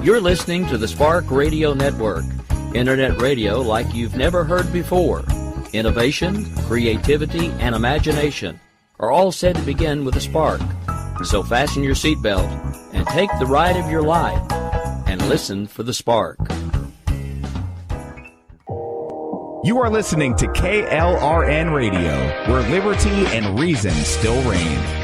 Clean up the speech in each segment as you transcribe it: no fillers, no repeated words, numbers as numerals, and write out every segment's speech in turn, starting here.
You're listening to the Spark Radio Network, Internet radio like you've never heard before. Innovation, creativity, and imagination are all said to begin with a spark. So fasten your seatbelt and take the ride of your life and listen for the spark. You are listening to KLRN Radio, where liberty and reason still reign.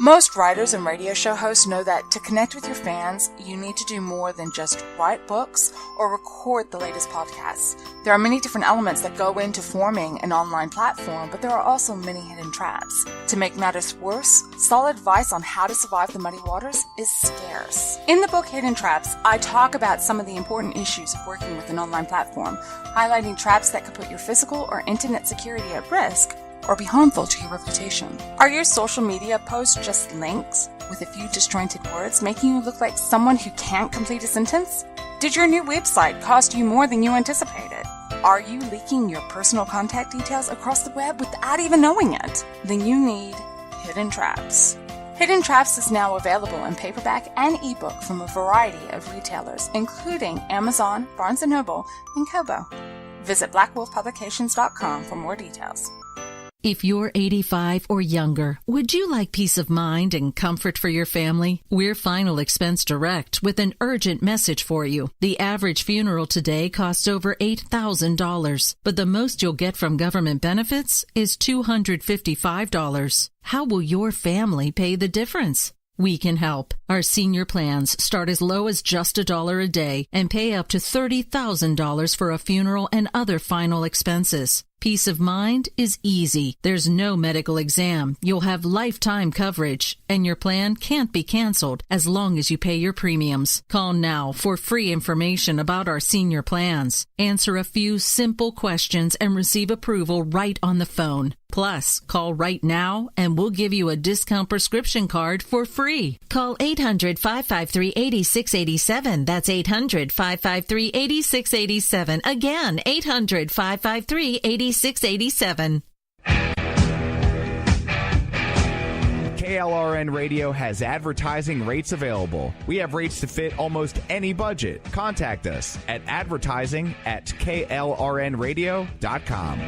Most writers and radio show hosts know that to connect with your fans, you need to do more than just write books or record the latest podcasts. There are many different elements that go into forming an online platform, but there are also many hidden traps. To make matters worse, solid advice on how to survive the muddy waters is scarce. In the book Hidden Traps, I talk about some of the important issues of working with an online platform, highlighting traps that could put your physical or internet security at risk or be harmful to your reputation. Are your social media posts just links with a few disjointed words, making you look like someone who can't complete a sentence? Did your new website cost you more than you anticipated? Are you leaking your personal contact details across the web without even knowing it? Then you need Hidden Traps. Hidden Traps is now available in paperback and ebook from a variety of retailers, including Amazon, Barnes & Noble, and Kobo. Visit blackwolfpublications.com for more details. If you're 85 or younger, would you like peace of mind and comfort for your family? We're Final Expense Direct with an urgent message for you. The average funeral today costs over $8,000, but the most you'll get from government benefits is $255. How will your family pay the difference? We can help. Our senior plans start as low as just $1 a day and pay up to $30,000 for a funeral and other final expenses. Peace of mind is easy. There's no medical exam. You'll have lifetime coverage, and your plan can't be canceled as long as you pay your premiums. Call now for free information about our senior plans. Answer a few simple questions and receive approval right on the phone. Plus, call right now and we'll give you a discount prescription card for free. Call 800-553-8687. That's 800-553-8687. Again, 800-553-8687. KLRN Radio has advertising rates available. We have rates to fit almost any budget. Contact us at advertising@klrnradio.com.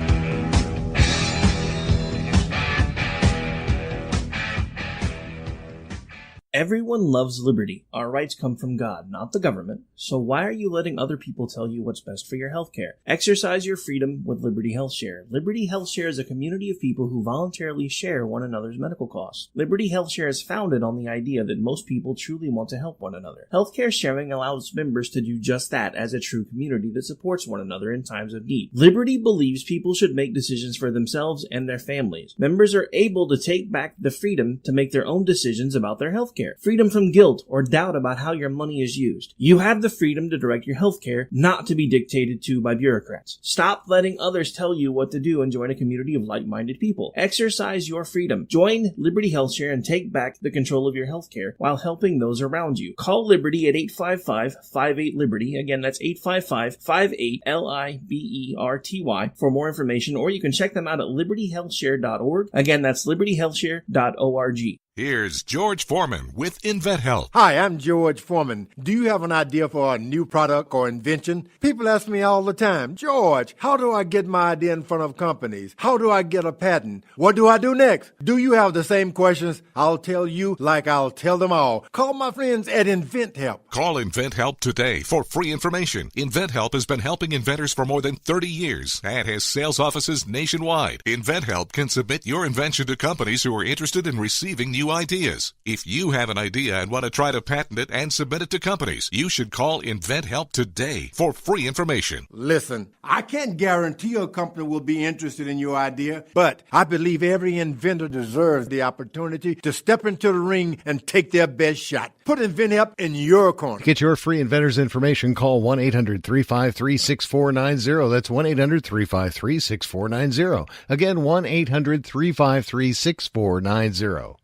Everyone loves liberty. Our rights come from God, not the government. So why are you letting other people tell you what's best for your health care? Exercise your freedom with Liberty Health Share. Liberty Health Share is a community of people who voluntarily share one another's medical costs. Liberty Health Share is founded on the idea that most people truly want to help one another. Healthcare sharing allows members to do just that as a true community that supports one another in times of need. Liberty believes people should make decisions for themselves and their families. Members are able to take back the freedom to make their own decisions about their health care. Freedom from guilt or doubt about how your money is used. You have the freedom to direct your health care, not to be dictated to by bureaucrats. Stop letting others tell you what to do and join a community of like-minded people. Exercise your freedom. Join Liberty Health Share and take back the control of your health care while helping those around you. Call Liberty at 855-58-LIBERTY. Again, that's 855-58-LIBERTY for more information, or you can check them out at libertyhealthshare.org. Again, that's libertyhealthshare.org. Here's George Foreman with InventHelp. Hi, I'm George Foreman. Do you have an idea for a new product or invention? People ask me all the time, George, how do I get my idea in front of companies? How do I get a patent? What do I do next? Do you have the same questions? I'll tell you like I'll tell them all. Call my friends at InventHelp. Call InventHelp today for free information. InventHelp has been helping inventors for more than 30 years and has sales offices nationwide. InventHelp can submit your invention to companies who are interested in receiving new ideas. If you have an idea and want to try to patent it and submit it to companies, you should call InventHelp today for free information. Listen, I can't guarantee a company will be interested in your idea, but I believe every inventor deserves the opportunity to step into the ring and take their best shot. Put InventHelp in your corner. Get your free inventor's information. Call 1-800-353-6490. That's 1-800-353-6490. Again, 1-800-353-6490.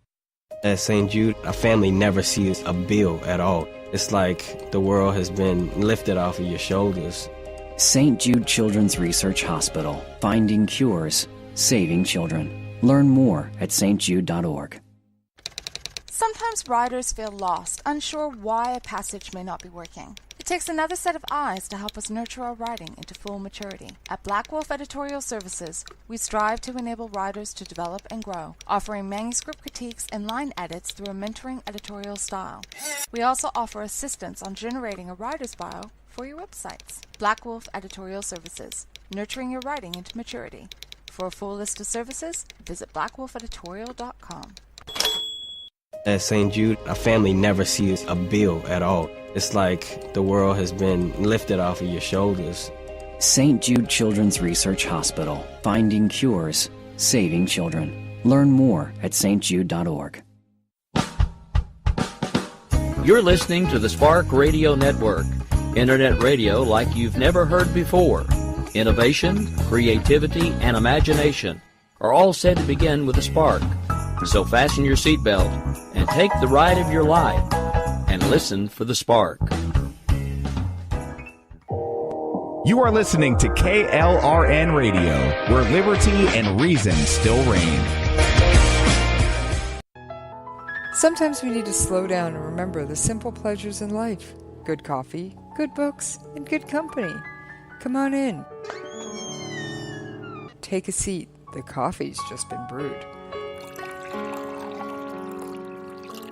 At St. Jude, a family never sees a bill at all. It's like the world has been lifted off of your shoulders. St. Jude Children's Research Hospital. Finding cures. Saving children. Learn more at stjude.org. Sometimes writers feel lost, unsure why a passage may not be working. It takes another set of eyes to help us nurture our writing into full maturity. At Black Wolf Editorial Services, we strive to enable writers to develop and grow, offering manuscript critiques and line edits through a mentoring editorial style. We also offer assistance on generating a writer's bio for your websites. Black Wolf Editorial Services, nurturing your writing into maturity. For a full list of services, visit blackwolfeditorial.com. At St. Jude, a family never sees a bill at all. It's like the world has been lifted off of your shoulders. St. Jude Children's Research Hospital. Finding cures. Saving children. Learn more at stjude.org. You're listening to the Spark Radio Network, Internet radio like you've never heard before. Innovation, creativity, and imagination are all said to begin with a spark. So fasten your seatbelt and take the ride of your life and listen for the spark. You are listening to KLRN Radio, where liberty and reason still reign. Sometimes we need to slow down and remember the simple pleasures in life. Good coffee, good books, and good company. Come on in. Take a seat. The coffee's just been brewed.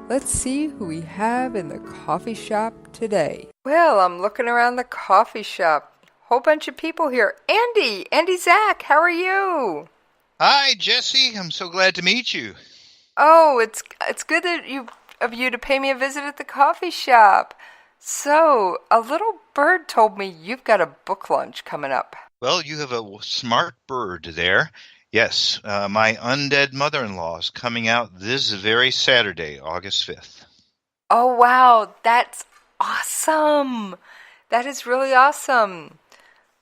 Let's see who we have in the coffee shop today. Well, I'm looking around the coffee shop. Whole bunch of people here. Andy Zach, how are you? Hi, Jesse. I'm so glad to meet you. Oh, it's good of you to pay me a visit at the coffee shop. So, a little bird told me you've got a book launch coming up. Well, you have a smart bird there. Yes, my Undead Mother-in-Law is coming out this very Saturday, August 5th. Oh, wow. That's awesome. That is really awesome.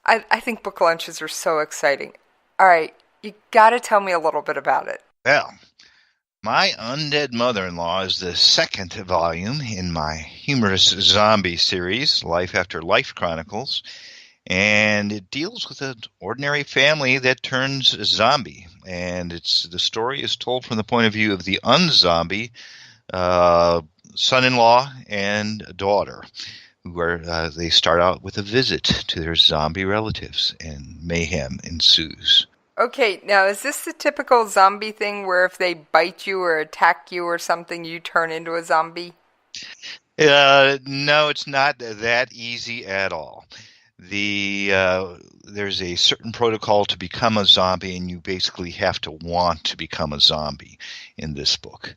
I think book launches are so exciting. All right, you got to tell me a little bit about it. Well, my Undead Mother-in-Law is the second volume in my humorous zombie series, Life After Life Chronicles. And it deals with an ordinary family that turns zombie. And the story is told from the point of view of the unzombie son-in-law and daughter, where they start out with a visit to their zombie relatives, and mayhem ensues. Okay, now is this the typical zombie thing where if they bite you or attack you or something, you turn into a zombie? No, it's not that easy at all. There's a certain protocol to become a zombie, and you basically have to want to become a zombie in this book.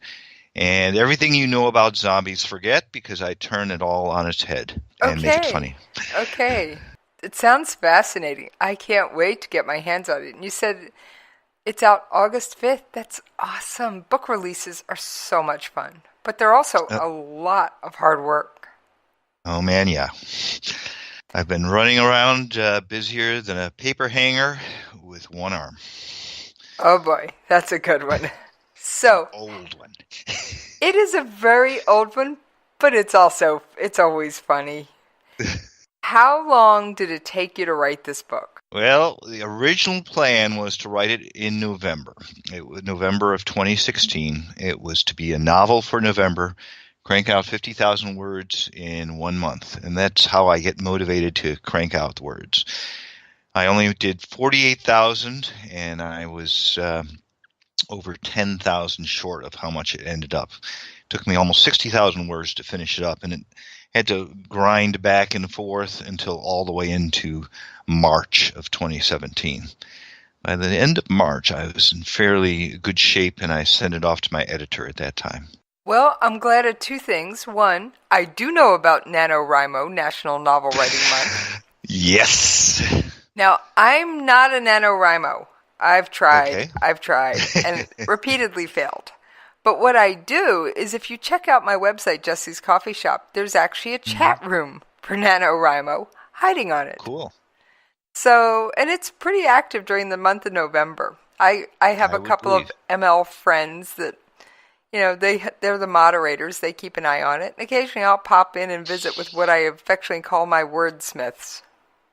And everything you know about zombies, forget, because I turn it all on its head and make it funny. Okay. It sounds fascinating. I can't wait to get my hands on it. And you said it's out August 5th. That's awesome. Book releases are so much fun, but they're also a lot of hard work. Oh, man, yeah. I've been running around busier than a paper hanger with one arm. Oh boy, that's a good one. So, old one. It is a very old one, but it's always funny. How long did it take you to write this book? Well, the original plan was to write it in November. It was November of 2016. It was to be a novel for November. Crank out 50,000 words in 1 month, and that's how I get motivated to crank out words. I only did 48,000, and I was over 10,000 short of how much it ended up. It took me almost 60,000 words to finish it up, and it had to grind back and forth until all the way into March of 2017. By the end of March, I was in fairly good shape, and I sent it off to my editor at that time. Well, I'm glad of two things. One, I do know about NaNoWriMo, National Novel Writing Month. Yes. Now, I'm not a NaNoWriMo. I've tried, and repeatedly failed. But what I do is if you check out my website, Jesse's Coffee Shop, there's actually a chat room for NaNoWriMo hiding on it. Cool. So, and it's pretty active during the month of November. I have a couple of ML friends that, you know, they're the moderators. They keep an eye on it. And occasionally I'll pop in and visit with what I affectionately call my wordsmiths.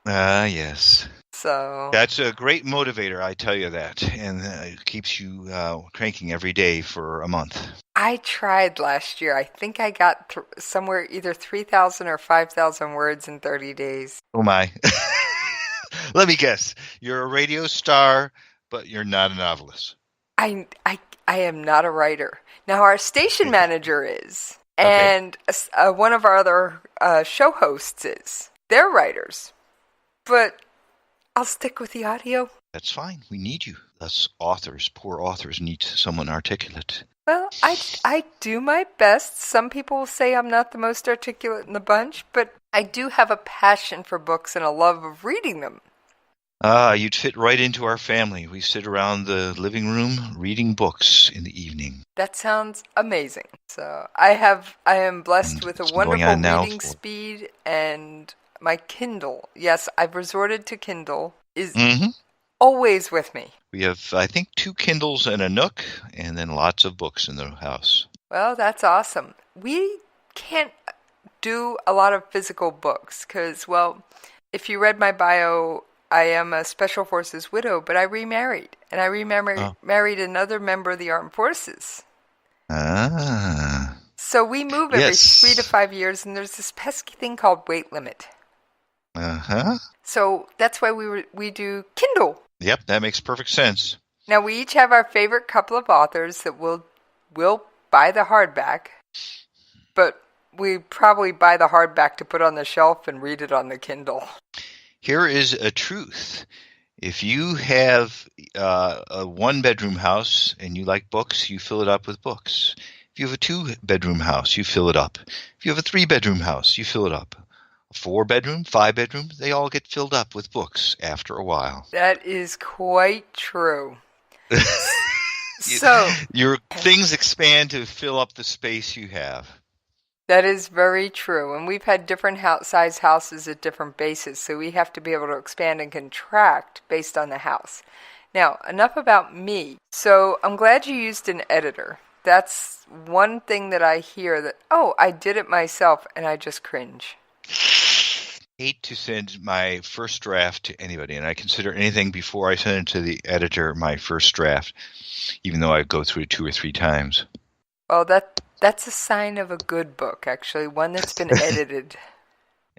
Yes. So that's a great motivator, I tell you that. And it keeps you cranking every day for a month. I tried last year. I think I got somewhere either 3,000 or 5,000 words in 30 days. Oh, my. Let me guess. You're a radio star, but you're not a novelist. I am not a writer. Now, our station manager is, and one of our other show hosts is. They're writers. But I'll stick with the audio. That's fine. We need you. Us authors, poor authors, need someone articulate. Well, I do my best. Some people will say I'm not the most articulate in the bunch, but I do have a passion for books and a love of reading them. You'd fit right into our family. We sit around the living room reading books in the evening. That sounds amazing. So I am blessed with a wonderful reading speed, and my Kindle, yes, I've resorted to Kindle, is always with me. We have, I think, 2 Kindles and a Nook, and then lots of books in the house. Well, that's awesome. We can't do a lot of physical books because, well, if you read my bio, I am a Special Forces widow, but I remarried, and I married another member of the Armed Forces. Ah. So we move every 3 to 5 years, and there's this pesky thing called weight limit. So that's why we do Kindle. Yep, that makes perfect sense. Now, we each have our favorite couple of authors that we'll buy the hardback, but we probably buy the hardback to put on the shelf and read it on the Kindle. Here is a truth. If you have a 1-bedroom house and you like books, you fill it up with books. If you have a 2-bedroom house, you fill it up. If you have a 3-bedroom house, you fill it up. A 4-bedroom, 5-bedroom, they all get filled up with books after a while. That is quite true. So your things expand to fill up the space you have. That is very true. And we've had different size houses at different bases, so we have to be able to expand and contract based on the house. Now, enough about me. So I'm glad you used an editor. That's one thing that I hear that, I did it myself, and I just cringe. Hate to send my first draft to anybody, and I consider anything before I send it to the editor my first draft, even though I go through it 2 or 3 times. Well, that's a sign of a good book, actually, one that's been edited.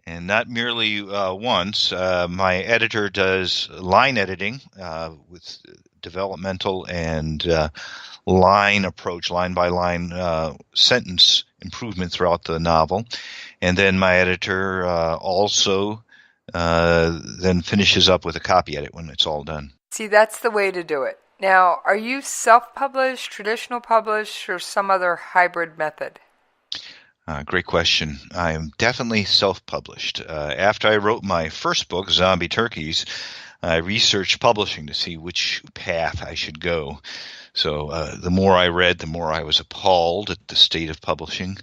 And not merely once. My editor does line editing with developmental and line approach, line-by-line sentence improvement throughout the novel. And then my editor also then finishes up with a copy edit when it's all done. See, that's the way to do it. Now, are you self-published, traditional published, or some other hybrid method? Great question. I am definitely self-published. After I wrote my first book, Zombie Turkeys, I researched publishing to see which path I should go. So the more I read, the more I was appalled at the state of publishing.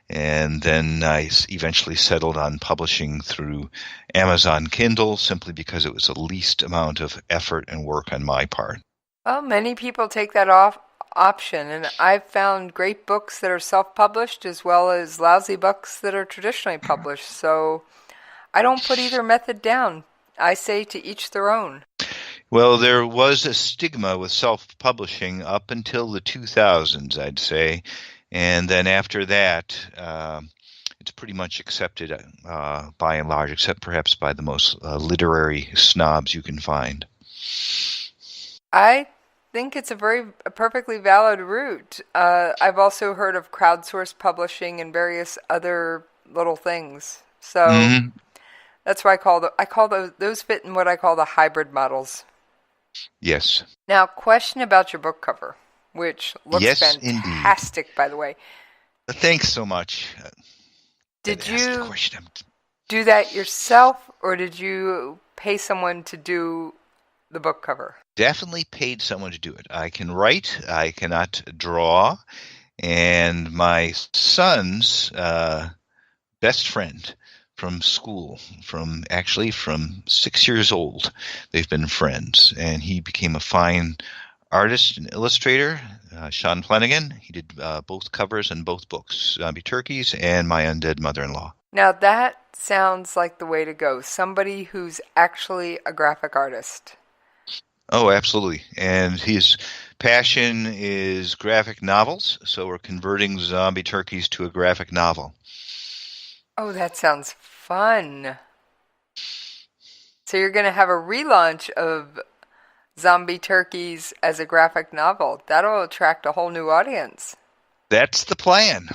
And then I eventually settled on publishing through Amazon Kindle simply because it was the least amount of effort and work on my part. Well, many people take that option, and I've found great books that are self-published as well as lousy books that are traditionally published. So I don't put either method down. I say to each their own. Well, there was a stigma with self-publishing up until the 2000s, I'd say. And then after that, it's pretty much accepted by and large, except perhaps by the most literary snobs you can find. I think it's a perfectly valid route. I've also heard of crowdsourced publishing and various other little things. So that's why I call those fit in what I call the hybrid models. Yes. Now, question about your book cover, which looks fantastic, indeed. By the way. Thanks so much. Did you do that yourself, or did you pay someone to do the book cover? Definitely paid someone to do it. I can write, I cannot draw, and my son's best friend from school, from 6 years old, they've been friends, and he became a fine artist and illustrator, Sean Flanagan. He did both covers and both books, Zombie Turkeys and My Undead Mother-in-Law. Now that sounds like the way to go. Somebody who's actually a graphic artist. Oh, absolutely. And he's passion is graphic novels, so we're converting Zombie Turkeys to a graphic novel. Oh, that sounds fun. So you're going to have a relaunch of Zombie Turkeys as a graphic novel. That'll attract a whole new audience. That's the plan.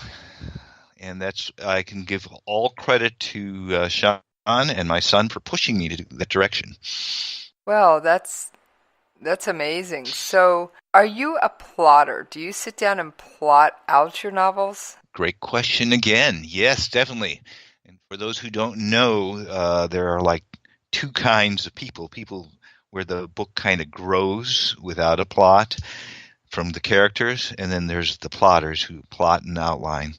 And I can give all credit to Sean and my son for pushing me to that direction. Well, that's amazing. So, are you a plotter? Do you sit down and plot out your novels? Great question again. Yes, definitely. And for those who don't know, there are like two kinds of people. People where the book kind of grows without a plot from the characters, and then there's the plotters who plot and outline.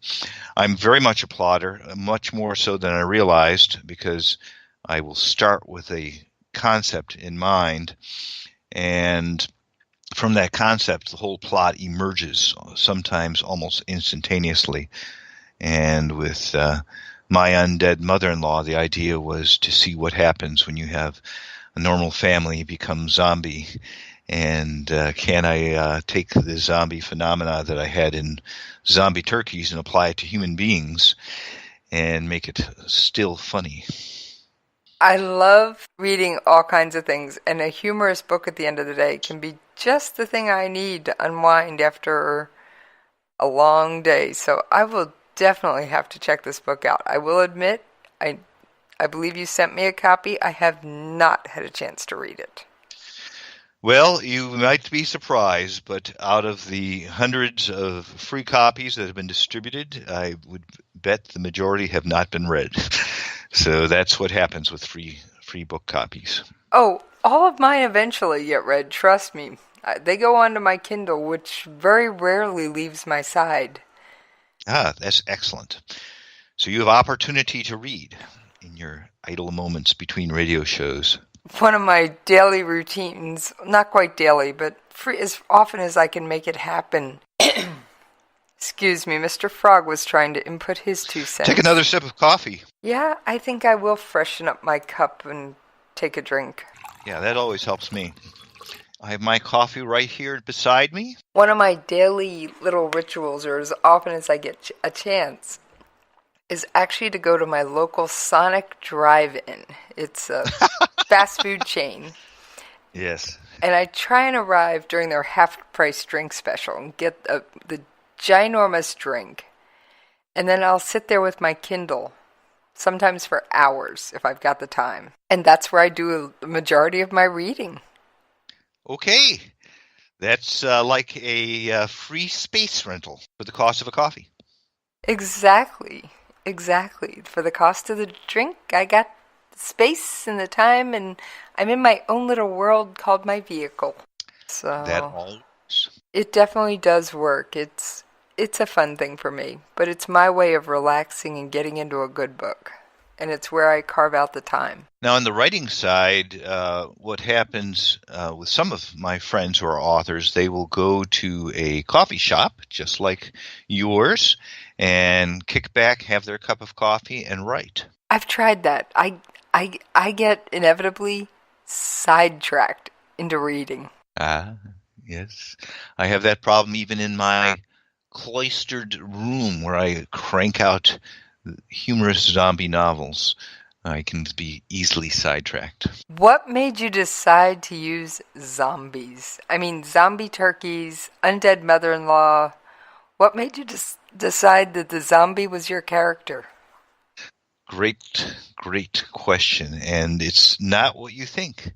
I'm very much a plotter, much more so than I realized, because I will start with a concept in mind, and from that concept, the whole plot emerges, sometimes almost instantaneously. And with My Undead Mother-in-Law, the idea was to see what happens when you have a normal family become zombie. And can I take the zombie phenomena that I had in Zombie Turkeys and apply it to human beings and make it still funny? I love reading all kinds of things, and a humorous book at the end of the day can be just the thing I need to unwind after a long day. So I will definitely have to check this book out. I will admit, I believe you sent me a copy. I have not had a chance to read it. Well, you might be surprised, but out of the hundreds of free copies that have been distributed, I would bet the majority have not been read. So that's what happens with free book copies. Oh, all of mine eventually get read, trust me. They go onto my Kindle, which very rarely leaves my side. Ah, that's excellent. So you have opportunity to read in your idle moments between radio shows. One of my daily routines, not quite daily, but as often as I can make it happen. Excuse me, Mr. Frog was trying to input his 2 cents. Take another sip of coffee. Yeah, I think I will freshen up my cup and take a drink. Yeah, that always helps me. I have my coffee right here beside me. One of my daily little rituals, or as often as I get a chance, is actually to go to my local Sonic Drive-In. It's a fast food chain. Yes. And I try and arrive during their half-price drink special and get the ginormous drink. And then I'll sit there with my Kindle, sometimes for hours if I've got the time. And that's where I do the majority of my reading. Okay. That's like a free space rental for the cost of a coffee. Exactly. For the cost of the drink, I got the space and the time, and I'm in my own little world called my vehicle. So that all works. It definitely does work. It's a fun thing for me, but it's my way of relaxing and getting into a good book. And it's where I carve out the time. Now, on the writing side, what happens with some of my friends who are authors, they will go to a coffee shop, just like yours, and kick back, have their cup of coffee, and write. I've tried that. I get inevitably sidetracked into reading. Ah, yes. I have that problem even in my cloistered room where I crank out humorous zombie novels. I can be easily sidetracked. What made you decide to use zombies? I mean, Zombie Turkeys, Undead Mother-in-Law. What made you decide that the zombie was your character? Great question. And it's not what you think.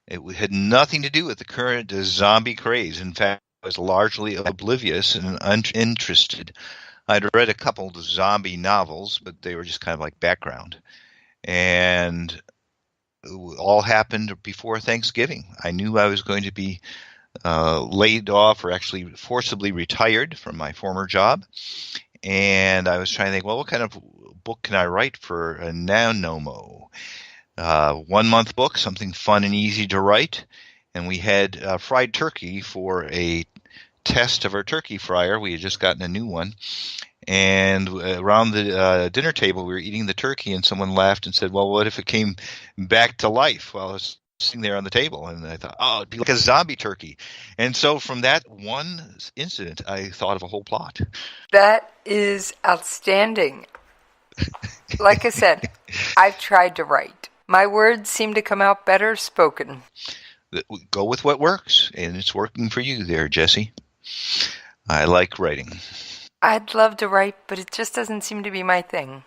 It had nothing to do with the current zombie craze. In fact, I was largely oblivious and uninterested. I'd read a couple of zombie novels, but they were just kind of like background. And it all happened before Thanksgiving. I knew I was going to be laid off, or actually forcibly retired from my former job. And I was trying to think, well, what kind of book can I write for a NaNoWriMo? 1 month book, something fun and easy to write. And we had fried turkey for a test of our turkey fryer. We had just gotten a new one. And around the dinner table, we were eating the turkey, and someone laughed and said, well, what if it came back to life? Well, I was sitting there on the table, and I thought, oh, it'd be like a zombie turkey. And so from that one incident, I thought of a whole plot. That is outstanding. Like I said, I've tried to write. My words seem to come out better spoken. Go with what works, and it's working for you there, Jesse. I like writing. I'd love to write, but it just doesn't seem to be my thing.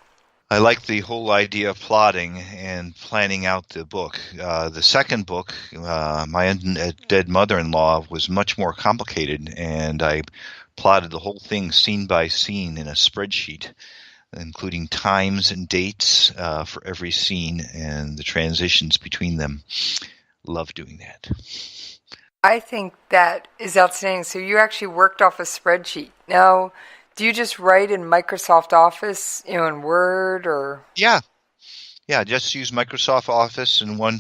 I like the whole idea of plotting and planning out the book. The second book, My Undead Mother-in-Law, was much more complicated, and I plotted the whole thing scene by scene in a spreadsheet, including times and dates for every scene and the transitions between them. Love doing that. I think that is outstanding. So you actually worked off a spreadsheet. Now, do you just write in Microsoft Office, in Word or? Yeah, just use Microsoft Office in one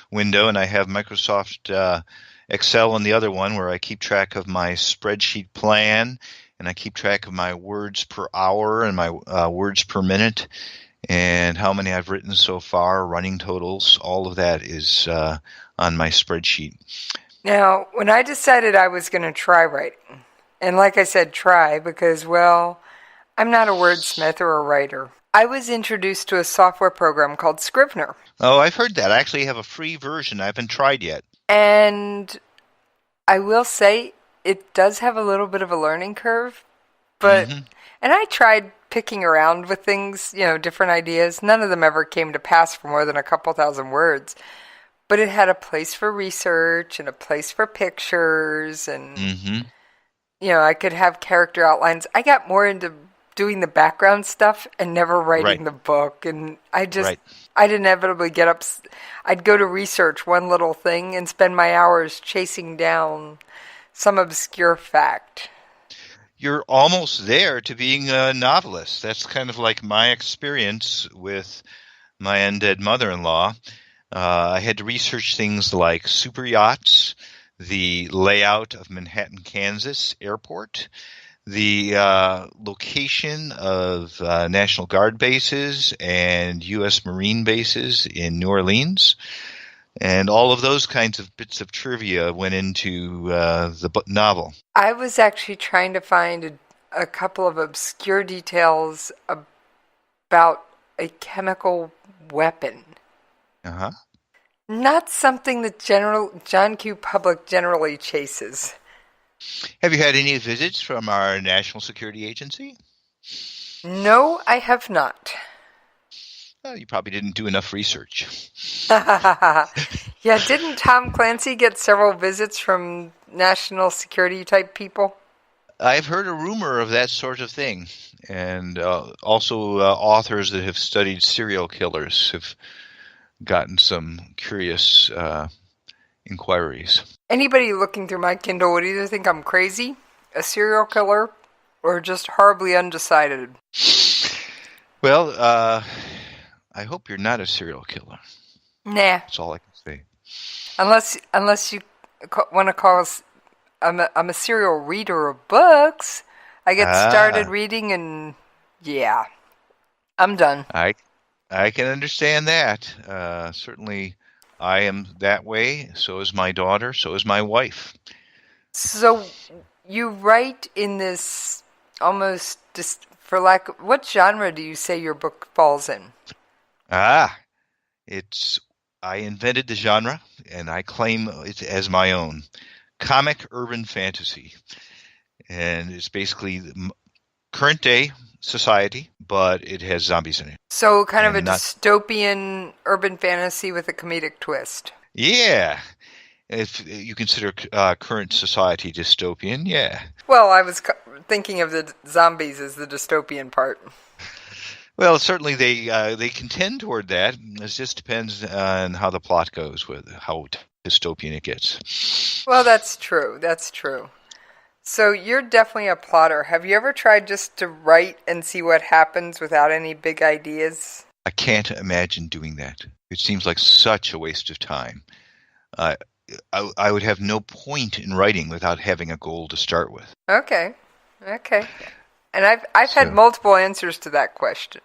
window, and I have Microsoft Excel in the other one where I keep track of my spreadsheet plan, and I keep track of my words per hour and my words per minute, and how many I've written so far, running totals. All of that is on my spreadsheet. Now, when I decided I was going to try writing, and like I said, try, because, well, I'm not a wordsmith or a writer. I was introduced to a software program called Scrivener. Oh, I've heard that. I actually have a free version. I haven't tried yet. And I will say it does have a little bit of a learning curve, but, and I tried picking around with things, different ideas. None of them ever came to pass for more than a couple thousand words. But it had a place for research and a place for pictures and, I could have character outlines. I got more into doing the background stuff and never writing the book. And I'd inevitably get up. I'd go to research one little thing and spend my hours chasing down some obscure fact. You're almost there to being a novelist. That's kind of like my experience with My Undead Mother-in-Law. I had to research things like super yachts, the layout of Manhattan, Kansas airport, the location of National Guard bases and U.S. Marine bases in New Orleans. And all of those kinds of bits of trivia went into the novel. I was actually trying to find a couple of obscure details about a chemical weapon. Uh-huh. Not something that John Q. Public generally chases. Have you had any visits from our National Security Agency? No, I have not. Well, you probably didn't do enough research. Yeah, didn't Tom Clancy get several visits from national security type people? I've heard a rumor of that sort of thing. And also authors that have studied serial killers have gotten some curious inquiries. Anybody looking through my Kindle would either think I'm crazy, a serial killer, or just horribly undecided. Well, I hope you're not a serial killer. Nah. That's all I can say. Unless you want to call us, I'm a serial reader of books. I get started reading and, yeah, I'm done. I can understand that. Certainly, I am that way. So is my daughter. So is my wife. So you write in this almost, what genre do you say your book falls in? I invented the genre, and I claim it as my own. Comic urban fantasy. And it's basically current day society, but it has zombies in it. So kind of a dystopian urban fantasy with a comedic twist. Yeah. If you consider current society dystopian, yeah. Well, I was thinking of the zombies as the dystopian part. Well, certainly they contend toward that. It just depends on how the plot goes, with how dystopian it gets. Well, that's true. That's true. So you're definitely a plotter. Have you ever tried just to write and see what happens without any big ideas? I can't imagine doing that. It seems like such a waste of time. I would have no point in writing without having a goal to start with. Okay. And I've had multiple answers to that question.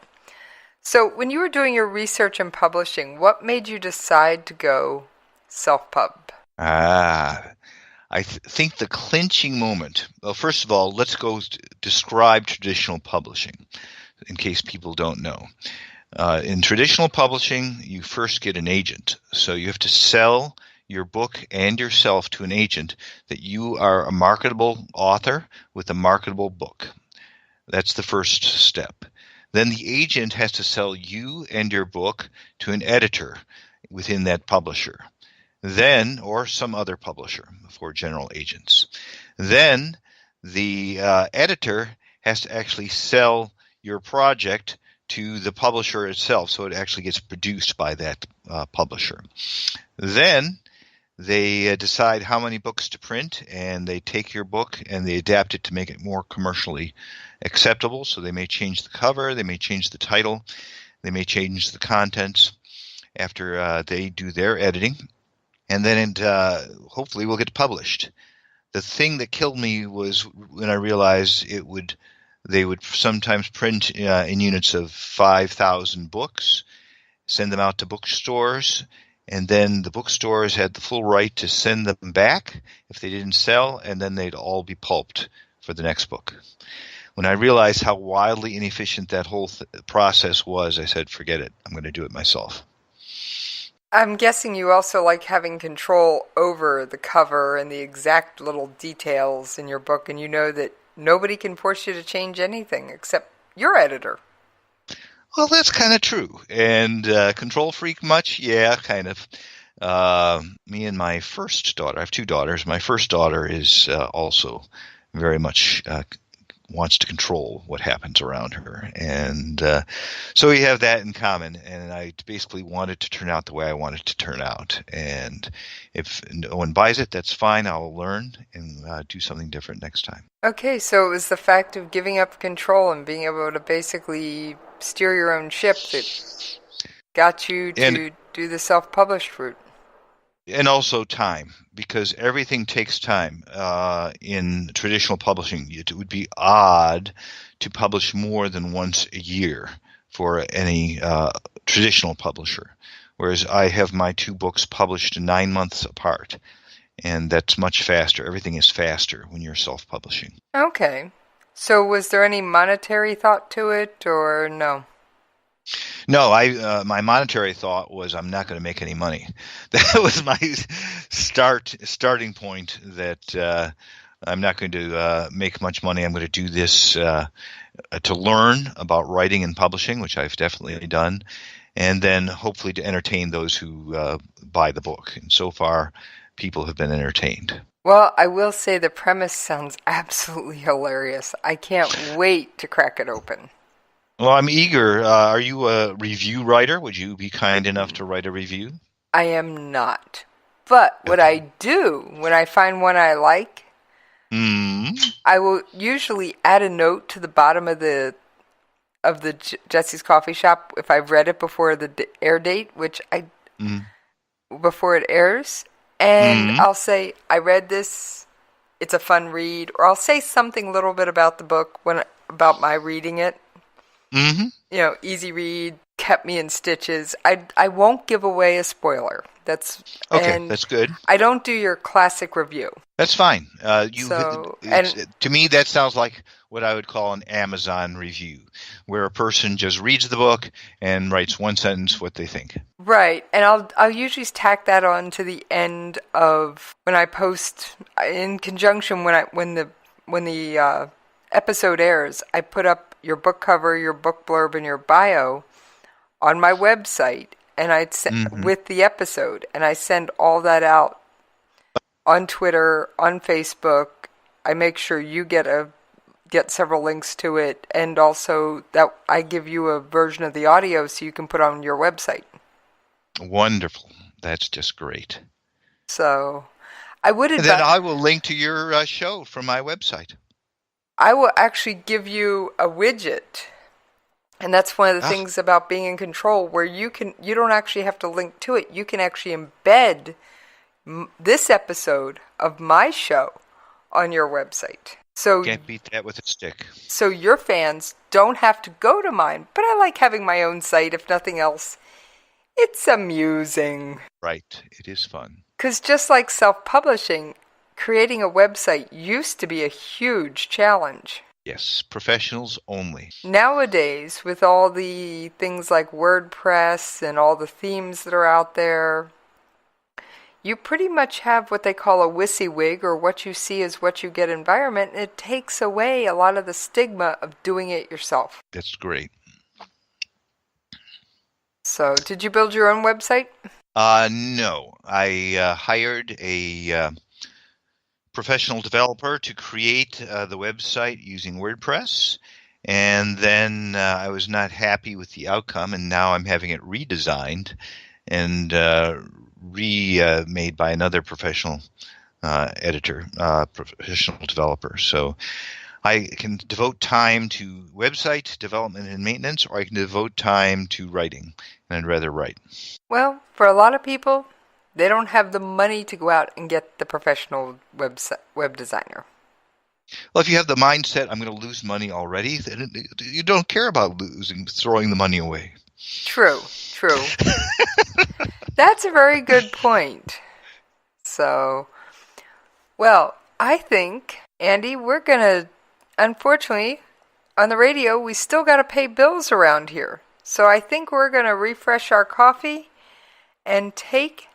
So when you were doing your research and publishing, what made you decide to go self-pub? I think the clinching moment, well, first of all, let's go describe traditional publishing in case people don't know. In traditional publishing, you first get an agent. So you have to sell your book and yourself to an agent that you are a marketable author with a marketable book. That's the first step. Then the agent has to sell you and your book to an editor within that publisher. Then, or some other publisher for general agents. Then the editor has to actually sell your project to the publisher itself, so it actually gets produced by that publisher. Then they decide how many books to print, and they take your book and they adapt it to make it more commercially acceptable. So they may change the cover, they may change the title, they may change the contents after they do their editing. And then hopefully we'll get published. The thing that killed me was when I realized they would sometimes print in units of 5,000 books, send them out to bookstores, and then the bookstores had the full right to send them back if they didn't sell, and then they'd all be pulped for the next book. When I realized how wildly inefficient that whole process was, I said, forget it. I'm going to do it myself. I'm guessing you also like having control over the cover and the exact little details in your book, and you know that nobody can force you to change anything except your editor. Well, that's kind of true. And control freak much? Yeah, kind of. Me and my first daughter, I have two daughters. My first daughter is also very much wants to control what happens around her. And so we have that in common. And I basically want it to turn out the way I want it to turn out. And if no one buys it, that's fine. I'll learn and do something different next time. Okay, so it was the fact of giving up control and being able to basically steer your own ship that got you to do the self-published route. And also time, because everything takes time. In traditional publishing, it would be odd to publish more than once a year for any traditional publisher, whereas I have my two books published 9 months apart, and that's much faster. Everything is faster when you're self-publishing. Okay. So was there any monetary thought to it, or no? No, my monetary thought was I'm not going to make any money. That was my starting point, that I'm not going to make much money. I'm going to do this to learn about writing and publishing, which I've definitely done, and then hopefully to entertain those who buy the book. And so far, people have been entertained. Well, I will say the premise sounds absolutely hilarious. I can't wait to crack it open. Well, I'm eager. Are you a review writer? Would you be kind enough to write a review? I am not. But what I do, when I find one I like, I will usually add a note to the bottom of the Jesse's Coffee Shop if I've read it before the air date, which before it airs, and I'll say, I read this, it's a fun read, or I'll say something a little bit about the book about my reading it. You know, easy read, kept me in stitches. I won't give away a spoiler. That's good. I don't do your classic review. That's fine. To me, that sounds like what I would call an Amazon review, where a person just reads the book and writes one sentence what they think. Right, and I'll usually tack that on to the end of when I post in conjunction when the episode airs. I put up your book cover, your book blurb, and your bio on my website, and I'd with the episode, and I send all that out on Twitter, on Facebook. I make sure you get several links to it, and also that I give you a version of the audio so you can put on your website. Wonderful. That's just great. So I would advise. Then I will link to your show from my website. I will actually give you a widget, and that's one of the things about being in control, where you don't actually have to link to it. You can actually embed this episode of my show on your website. So can't beat that with a stick. So your fans don't have to go to mine, but I like having my own site, if nothing else. It's amusing. Right. It is fun. Because just like self-publishing, creating a website used to be a huge challenge. Yes, professionals only. Nowadays, with all the things like WordPress and all the themes that are out there, you pretty much have what they call a WYSIWYG, or what you see is what you get environment. It takes away a lot of the stigma of doing it yourself. That's great. So, did you build your own website? No. I hired a professional developer to create the website using WordPress, and then I was not happy with the outcome, and now I'm having it redesigned and remade by another professional editor, professional developer. So I can devote time to website development and maintenance, or I can devote time to writing, and I'd rather write. Well, for a lot of people, they don't have the money to go out and get the professional web designer. Well, if you have the mindset, I'm going to lose money already, then you don't care about throwing the money away. True. That's a very good point. So, well, I think, Andy, we're going to, unfortunately, on the radio, we still got to pay bills around here. So I think we're going to refresh our coffee and take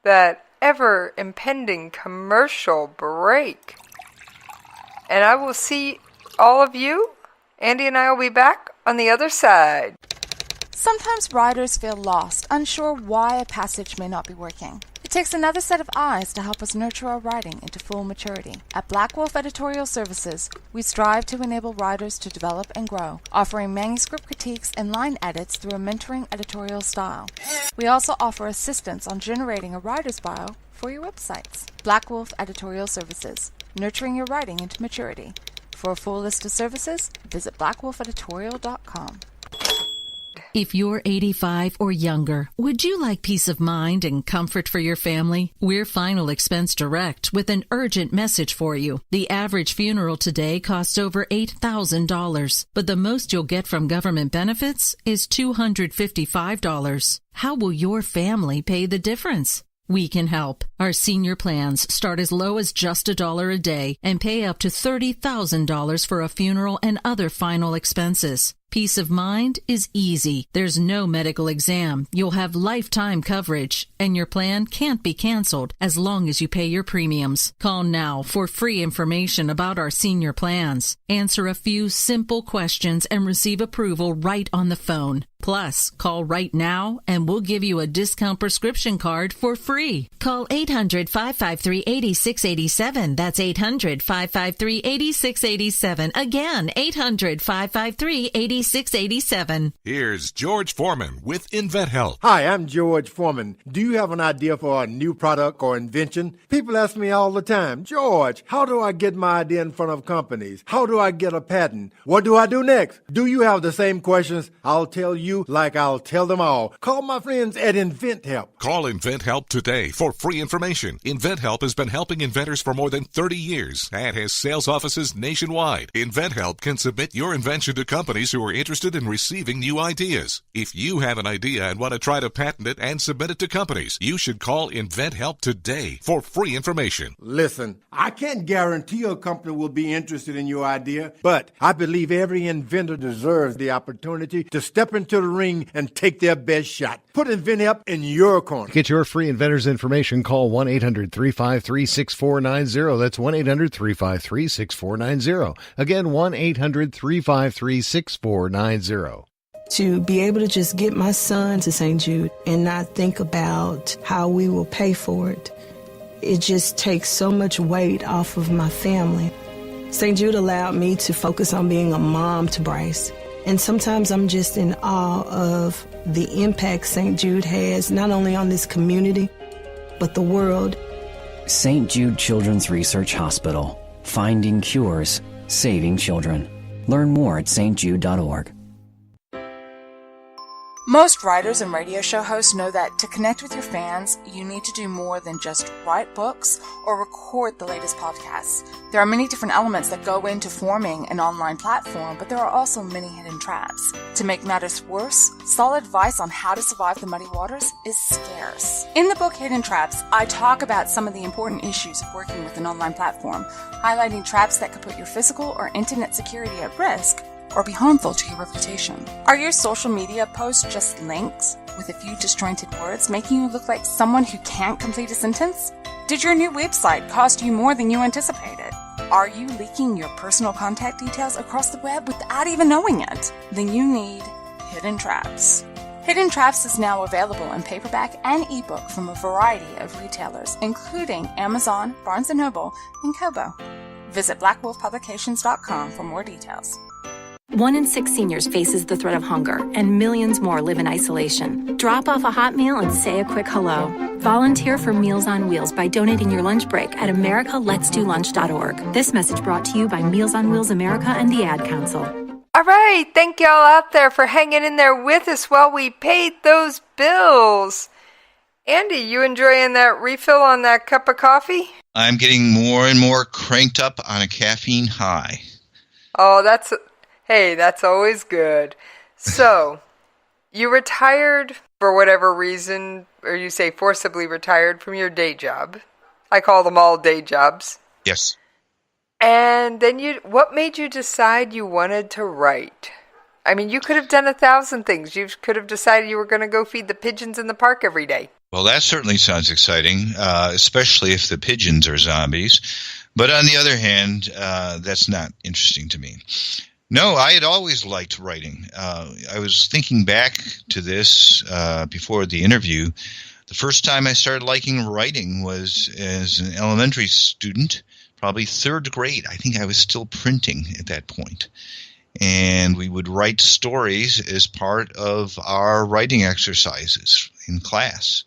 that ever-impending commercial break. And I will see all of you. Andy and I will be back on the other side. Sometimes writers feel lost, unsure why a passage may not be working. It takes another set of eyes to help us nurture our writing into full maturity. At Black Wolf Editorial Services, we strive to enable writers to develop and grow, offering manuscript critiques and line edits through a mentoring editorial style. We also offer assistance on generating a writer's bio for your websites. Black Wolf Editorial Services, nurturing your writing into maturity. For a full list of services, visit blackwolfeditorial.com. If you're 85 or younger, would you like peace of mind and comfort for your family? We're Final Expense Direct with an urgent message for you. The average funeral today costs over $8,000, but the most you'll get from government benefits is $255. How will your family pay the difference? We can help. Our senior plans start as low as just $1 a day and pay up to $30,000 for a funeral and other final expenses. Peace of mind is easy. There's no medical exam. You'll have lifetime coverage, and your plan can't be canceled as long as you pay your premiums. Call now for free information about our senior plans. Answer a few simple questions and receive approval right on the phone. Plus, call right now and we'll give you a discount prescription card for free. Call 800-553-8687. That's 800-553-8687. Again, 800-553-8687. Here's George Foreman with InventHelp. Hi, I'm George Foreman. Do you have an idea for a new product or invention? People ask me all the time, George, how do I get my idea in front of companies? How do I get a patent? What do I do next? Do you have the same questions? I'll tell you like I'll tell them all. Call my friends at InventHelp. Call InventHelp today for free information. InventHelp has been helping inventors for more than 30 years and has sales offices nationwide. InventHelp can submit your invention to companies who are interested in receiving new ideas. If you have an idea and want to try to patent it and submit it to companies, you should call InventHelp today for free information. Listen, I can't guarantee a company will be interested in your idea, but I believe every inventor deserves the opportunity to step into the ring and take their best shot. Put InventHelp in your corner. To get your free inventor's information, call 1-800-353-6490. That's 1-800-353-6490. Again, 1-800-353-6490. To be able to just get my son to St. Jude and not think about how we will pay for it, it just takes so much weight off of my family. St. Jude allowed me to focus on being a mom to Bryce. And sometimes I'm just in awe of the impact St. Jude has, not only on this community, but the world. St. Jude Children's Research Hospital. Finding cures, saving children. Learn more at stjude.org. Most writers and radio show hosts know that to connect with your fans, you need to do more than just write books or record the latest podcasts. There are many different elements that go into forming an online platform, but there are also many hidden traps. To make matters worse, solid advice on how to survive the muddy waters is scarce. In the book Hidden Traps, I talk about some of the important issues of working with an online platform, highlighting traps that could put your physical or internet security at risk, or be harmful to your reputation. Are your social media posts just links with a few disjointed words, making you look like someone who can't complete a sentence? Did your new website cost you more than you anticipated? Are you leaking your personal contact details across the web without even knowing it? Then you need Hidden Traps. Hidden Traps is now available in paperback and ebook from a variety of retailers, including Amazon, Barnes & Noble, and Kobo. Visit blackwolfpublications.com for more details. 1 in 6 seniors faces the threat of hunger, and millions more live in isolation. Drop off a hot meal and say a quick hello. Volunteer for Meals on Wheels by donating your lunch break at americaletsdolunch.org. This message brought to you by Meals on Wheels America and the Ad Council. All right, thank y'all out there for hanging in there with us while we paid those bills. Andy, you enjoying that refill on that cup of coffee? I'm getting more and more cranked up on a caffeine high. Oh, that's always good. So, you retired for whatever reason, or you say forcibly retired from your day job. I call them all day jobs. Yes. And then what made you decide you wanted to write? I mean, you could have done 1,000 things. You could have decided you were going to go feed the pigeons in the park every day. Well, that certainly sounds exciting, especially if the pigeons are zombies. But on the other hand, that's not interesting to me. No, I had always liked writing. I was thinking back to this before the interview. The first time I started liking writing was as an elementary student, probably 3rd grade. I think I was still printing at that point. And we would write stories as part of our writing exercises in class.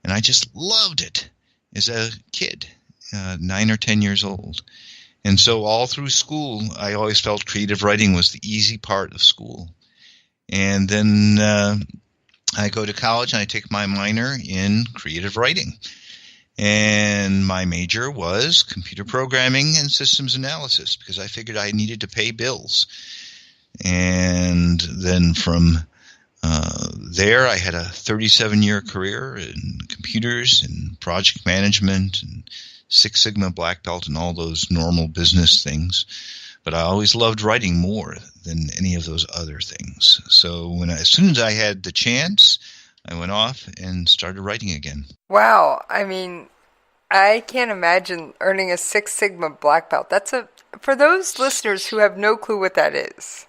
And I just loved it as a kid, 9 or 10 years old. And so all through school, I always felt creative writing was the easy part of school. And then I go to college and I take my minor in creative writing. And my major was computer programming and systems analysis because I figured I needed to pay bills. And then from there, I had a 37-year career in computers and project management and Six Sigma black belt and all those normal business things. But I always loved writing more than any of those other things. So as soon as I had the chance, I went off and started writing again. Wow. I mean, I can't imagine earning a Six Sigma black belt. For those listeners who have no clue what that is,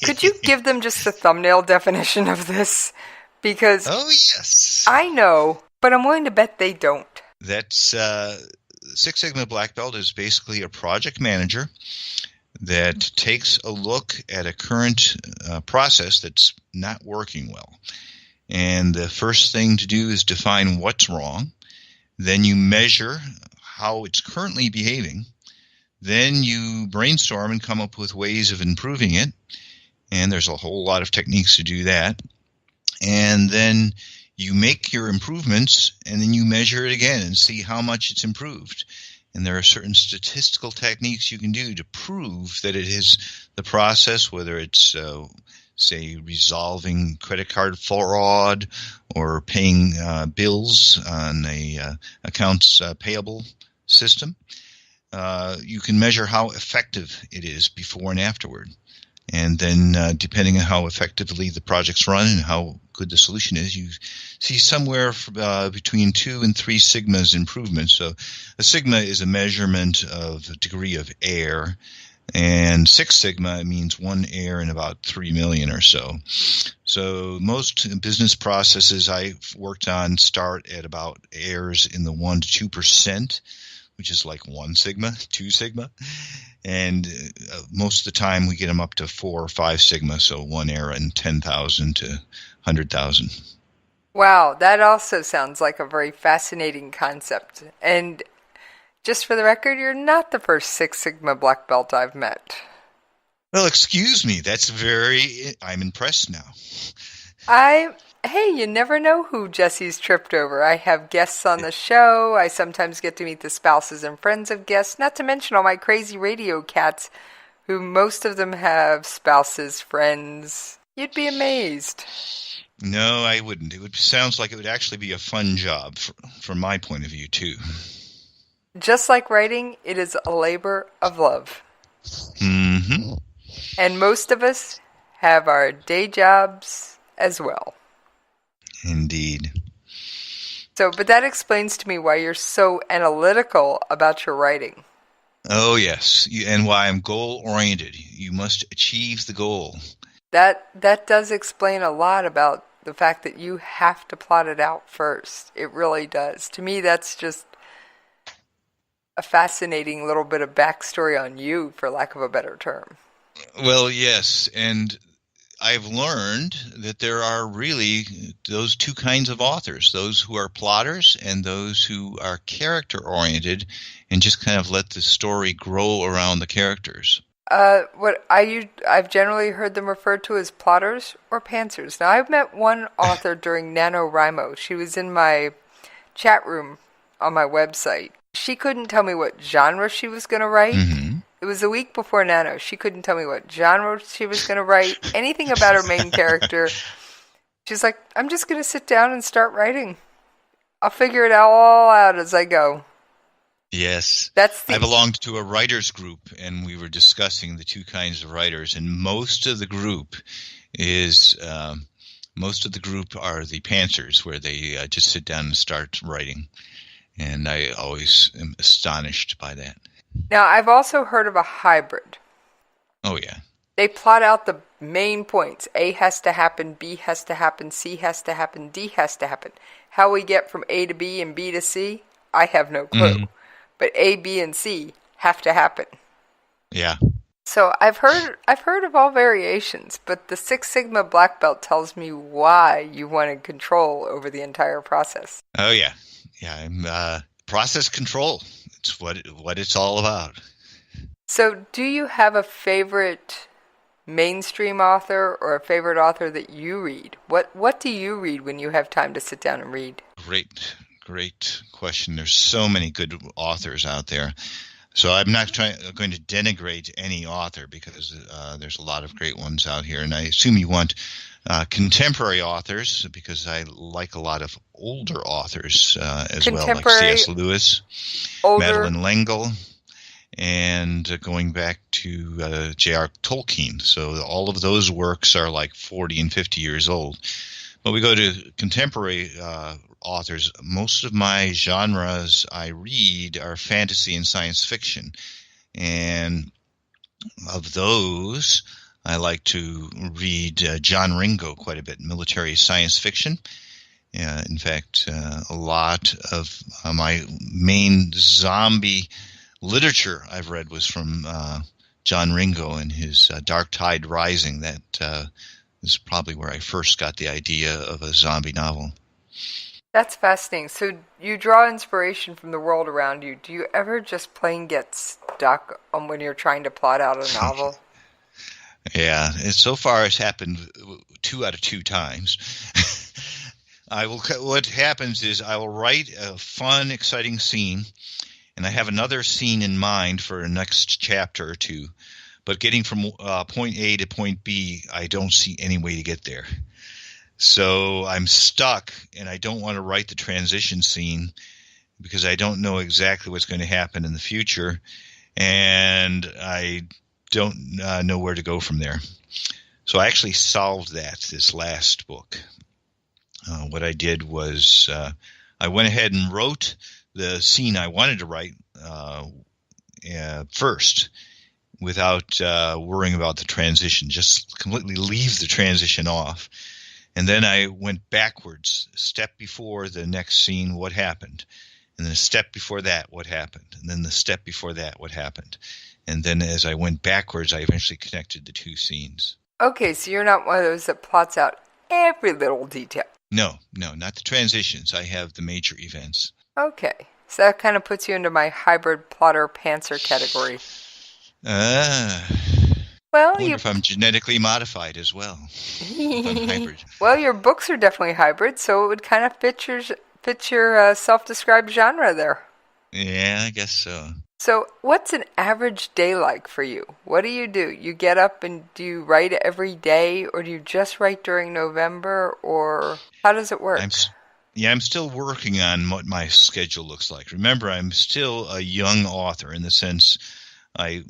could you give them just the thumbnail definition of this? Because oh, yes. I know, but I'm willing to bet they don't. That's Six Sigma Black Belt is basically a project manager that takes a look at a current process that's not working well. And the first thing to do is define what's wrong. Then you measure how it's currently behaving. Then you brainstorm and come up with ways of improving it. And there's a whole lot of techniques to do that. And then you make your improvements, and then you measure it again and see how much it's improved. And there are certain statistical techniques you can do to prove that it is the process, whether it's, say, resolving credit card fraud or paying bills on a accounts payable system. You can measure how effective it is before and afterward. And then depending on how effectively the project's run and how good the solution is, you see somewhere between 2 and 3 sigmas improvement. So a sigma is a measurement of the degree of error, and 6 sigma means 1 error in about 3 million or so. So most business processes I've worked on start at about errors in the 1 to 2%, which is like 1 sigma, 2 sigma. And most of the time we get them up to 4 or 5 sigma, so 1 error in 10,000 to 100,000. Wow, that also sounds like a very fascinating concept. And just for the record, you're not the first Six Sigma black belt I've met. Well, excuse me, I'm impressed now. Hey, you never know who Jesse's tripped over. I have guests on the show. I sometimes get to meet the spouses and friends of guests, not to mention all my crazy radio cats, who most of them have spouses, friends. You'd be amazed. No, I wouldn't. Sounds like it would actually be a fun job from my point of view, too. Just like writing, it is a labor of love. Mm-hmm. And most of us have our day jobs as well. Indeed. But that explains to me why you're so analytical about your writing. Oh, yes. And why I'm goal-oriented. You must achieve the goal. That does explain a lot about the fact that you have to plot it out first. It really does. To me, that's just a fascinating little bit of backstory on you, for lack of a better term. Well, yes, and I've learned that there are really those two kinds of authors, those who are plotters and those who are character-oriented and just kind of let the story grow around the characters. I've generally heard them referred to as plotters or pantsers. Now, I've met one author during NaNoWriMo. She was in my chat room on my website. She couldn't tell me what genre she was going to write. Mm-hmm. It was a week before Nano. She couldn't tell me what genre she was going to write, anything about her main character. She's like, I'm just going to sit down and start writing. I'll figure it all out as I go. Yes. I belonged to a writers group, and we were discussing the two kinds of writers, and most of the group are the pantsers, where they just sit down and start writing. And I always am astonished by that. Now, I've also heard of a hybrid. Oh, yeah. They plot out the main points. A has to happen, B has to happen, C has to happen, D has to happen. How we get from A to B and B to C, I have no clue. Mm-hmm. But A, B, and C have to happen. Yeah. So I've heard of all variations, but the Six Sigma Black Belt tells me why you wanted control over the entire process. Oh, yeah. Yeah, I'm process control. It's what it's all about. So do you have a favorite mainstream author or a favorite author that you read? What do you read when you have time to sit down and read? Great question. There's so many good authors out there. So I'm not going to denigrate any author because there's a lot of great ones out here. And I assume you want contemporary authors because I like a lot of older authors as well, like C.S. Lewis, Madeleine L'Engle, and going back to J.R. Tolkien. So all of those works are like 40 and 50 years old. But we go to contemporary authors. Most of my genres I read are fantasy and science fiction. And of those, I like to read John Ringo quite a bit, military science fiction. In fact, a lot of my main zombie literature I've read was from John Ringo and his Dark Tide Rising. That is probably where I first got the idea of a zombie novel. That's fascinating. So you draw inspiration from the world around you. Do you ever just plain get stuck on when you're trying to plot out a novel? Yeah, so far it's happened 2 out of 2 times. What happens is I will write a fun, exciting scene, and I have another scene in mind for a next chapter or two. But getting from point A to point B, I don't see any way to get there. So I'm stuck, and I don't want to write the transition scene because I don't know exactly what's going to happen in the future, and I don't know where to go from there. So I actually solved this last book. What I did was I went ahead and wrote the scene I wanted to write first without worrying about the transition, just completely leave the transition off. And then I went backwards, a step before the next scene, what happened? And then a step before that, what happened? And then the step before that, what happened? And then as I went backwards, I eventually connected the 2 scenes. Okay, so you're not one of those that plots out every little detail. No, not the transitions. I have the major events. Okay, so that kind of puts you into my hybrid plotter pantser category. Well, I wonder if I'm genetically modified as well. If I'm hybrid. Well, your books are definitely hybrid, so it would kind of fit your self-described genre there. Yeah, I guess so. So what's an average day like for you? What do? You get up and do you write every day, or do you just write during November, or how does it work? I'm still working on what my schedule looks like. Remember, I'm still a young author in the sense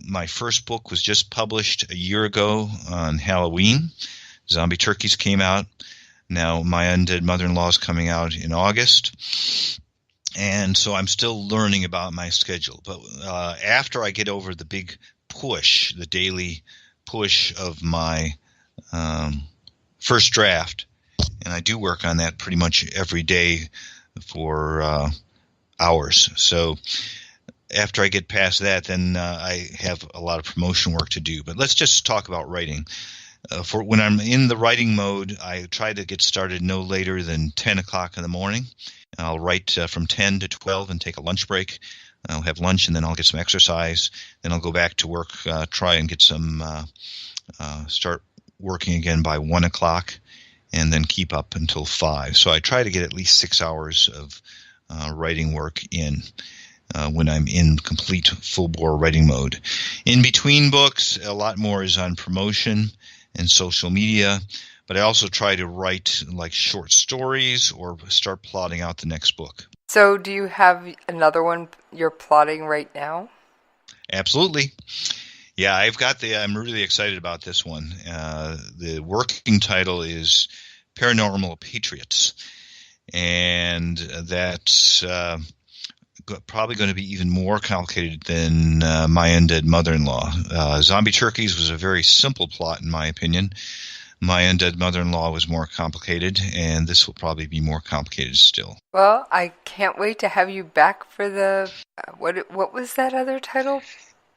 my first book was just published a year ago on Halloween. Zombie Turkeys came out. Now my Undead Mother-in-Law is coming out in August. And so I'm still learning about my schedule. But after I get over the big push, the daily push of my first draft, and I do work on that pretty much every day for hours. So after I get past that, then I have a lot of promotion work to do. But let's just talk about writing. For when I'm in the writing mode, I try to get started no later than 10 o'clock in the morning. I'll write from 10 to 12 and take a lunch break. I'll have lunch, and then I'll get some exercise. Then I'll go back to work, try and get some start working again by 1 o'clock, and then keep up until 5. So I try to get at least 6 hours of writing work in. When I'm in complete full-bore writing mode. In between books, a lot more is on promotion and social media, but I also try to write like short stories or start plotting out the next book. So do you have another one you're plotting right now? Absolutely. Yeah, I'm really excited about this one. The working title is Paranormal Patriots, and that's probably going to be even more complicated than My Undead Mother-in-Law. Zombie Turkeys was a very simple plot, in my opinion. My Undead Mother-in-Law was more complicated, and this will probably be more complicated still. Well, I can't wait to have you back for the what was that other title?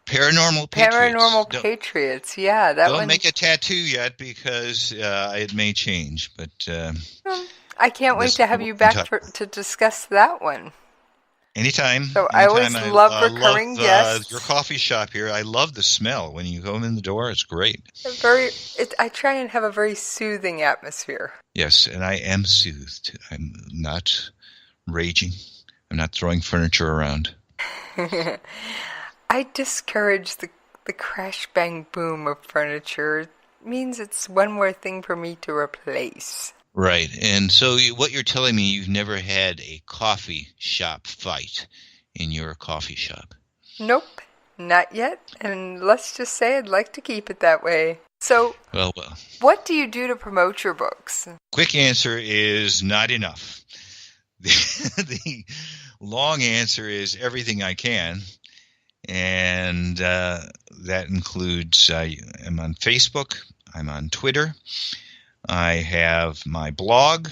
Paranormal Patriots. Paranormal Patriots. Yeah, that one. Don't make a tattoo yet because it may change, but I can't wait to have you back to discuss that one. Anytime. So I always love recurring guests. Your coffee shop here. I love the smell when you go in the door. It's great. I try and have a very soothing atmosphere. Yes, and I am soothed. I'm not raging. I'm not throwing furniture around. I discourage the crash bang boom of furniture. It means it's one more thing for me to replace. Right, and so what you're telling me, you've never had a coffee shop fight in your coffee shop? Nope, not yet, and let's just say I'd like to keep it that way. So, well. What do you do to promote your books? Quick answer is not enough. The long answer is everything I can, and that includes I'm on Facebook, I'm on Twitter, I have my blog.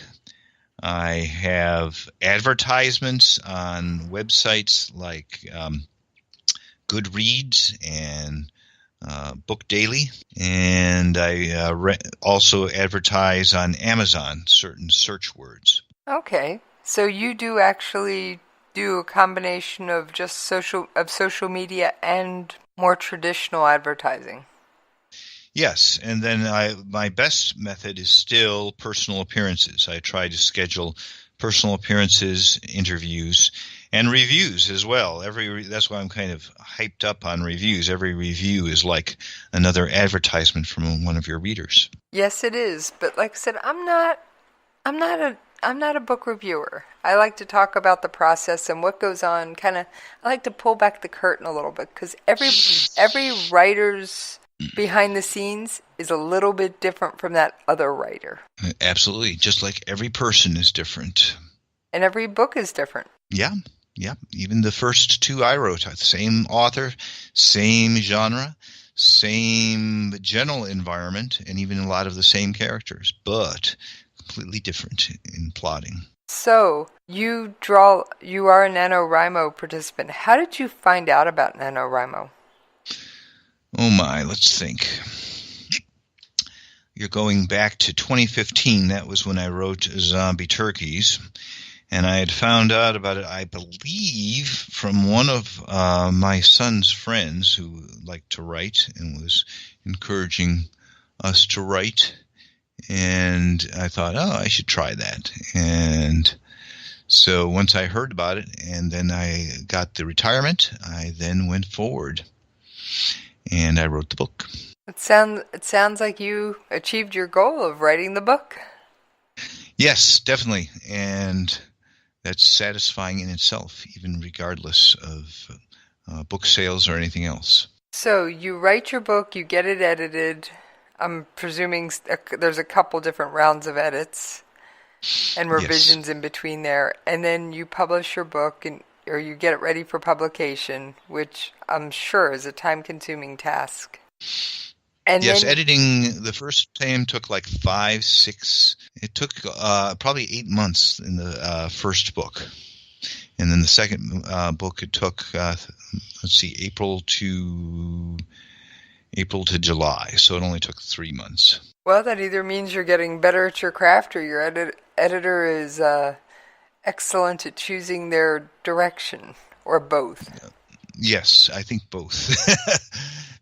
I have advertisements on websites like Goodreads and Book Daily. And I also advertise on Amazon, certain search words. Okay. So you do actually do a combination of just social media and more traditional advertising. Yes, and then my best method is still personal appearances. I try to schedule personal appearances, interviews, and reviews as well. That's why I'm kind of hyped up on reviews. Every review is like another advertisement from one of your readers. Yes, it is. But like I said, I'm not a book reviewer. I like to talk about the process and what goes on. I like to pull back the curtain a little bit because every writer's behind the scenes is a little bit different from that other writer. Absolutely. Just like every person is different. And every book is different. Yeah. Even the first two I wrote, same author, same genre, same general environment, and even a lot of the same characters, but completely different in plotting. So, you are a NaNoWriMo participant. How did you find out about NaNoWriMo? Oh my, let's think. You're going back to 2015. That was when I wrote Zombie Turkeys. And I had found out about it, I believe, from one of my son's friends who liked to write and was encouraging us to write. And I thought, I should try that. And so once I heard about it and then I got the retirement, I then went forward and I wrote the book. It sounds like you achieved your goal of writing the book. Yes, definitely. And that's satisfying in itself, even regardless of book sales or anything else. So you write your book, you get it edited. I'm presuming there's a couple different rounds of edits and revisions in between there. And then you publish your book, or you get it ready for publication, which I'm sure is a time-consuming task. And yes, then, editing the first time took like 5, 6. It took probably 8 months in the first book, and then the second book it took April to July. So it only took 3 months. Well, that either means you're getting better at your craft, or your editor is excellent at choosing their direction, or both. Yes, I think both.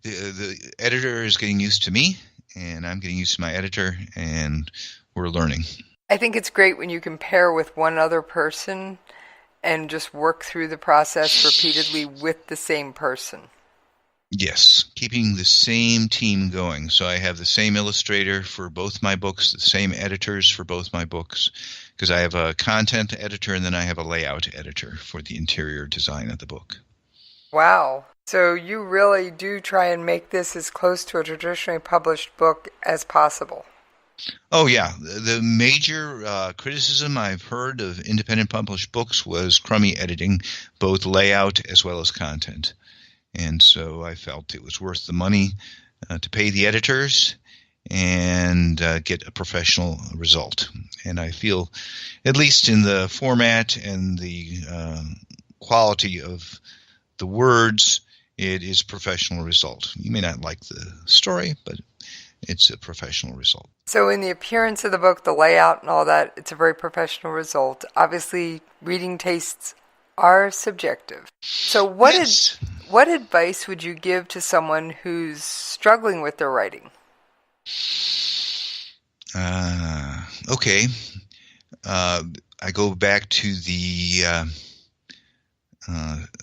The editor is getting used to me, and I'm getting used to my editor, and we're learning. I think it's great when you can pair with one other person and just work through the process repeatedly with the same person. Yes, keeping the same team going. So I have the same illustrator for both my books, the same editors for both my books, because I have a content editor and then I have a layout editor for the interior design of the book. Wow. So you really do try and make this as close to a traditionally published book as possible. Oh, yeah. The major criticism I've heard of independent published books was crummy editing, both layout as well as content. And so I felt it was worth the money to pay the editors and get a professional result. And I feel, at least in the format and the quality of the words, it is a professional result. You may not like the story, but it's a professional result. So in the appearance of the book, the layout and all that, it's a very professional result. Obviously, reading tastes are subjective. So what advice would you give to someone who's struggling with their writing? Okay. I go back to the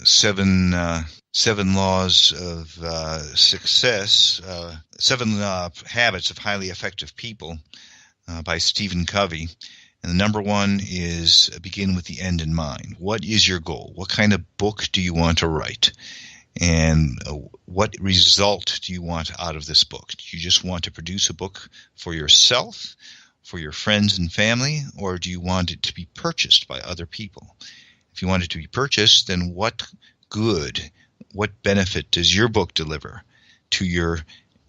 seven laws of success, 7 habits of highly effective people by Stephen Covey. And the number 1 is begin with the end in mind. What is your goal? What kind of book do you want to write? And what result do you want out of this book? Do you just want to produce a book for yourself, for your friends and family, or do you want it to be purchased by other people? If you want it to be purchased, then what good, what benefit does your book deliver to your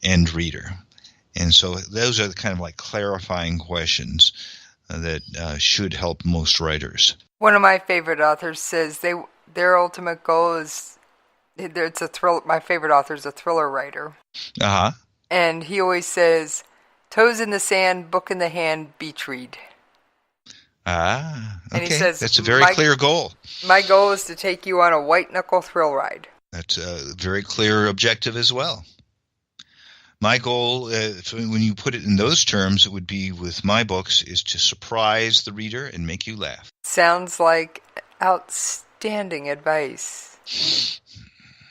end reader? And so those are the kind of like clarifying questions that should help most writers. One of my favorite authors says their ultimate goal is, it's a thrill. My favorite author is a thriller writer. Uh-huh. And he always says, toes in the sand, book in the hand, beach read. Ah, okay. And he says, that's a very clear goal. My goal is to take you on a white-knuckle thrill ride. That's a very clear objective as well. My goal, when you put it in those terms, it would be with my books, is to surprise the reader and make you laugh. Sounds like outstanding advice.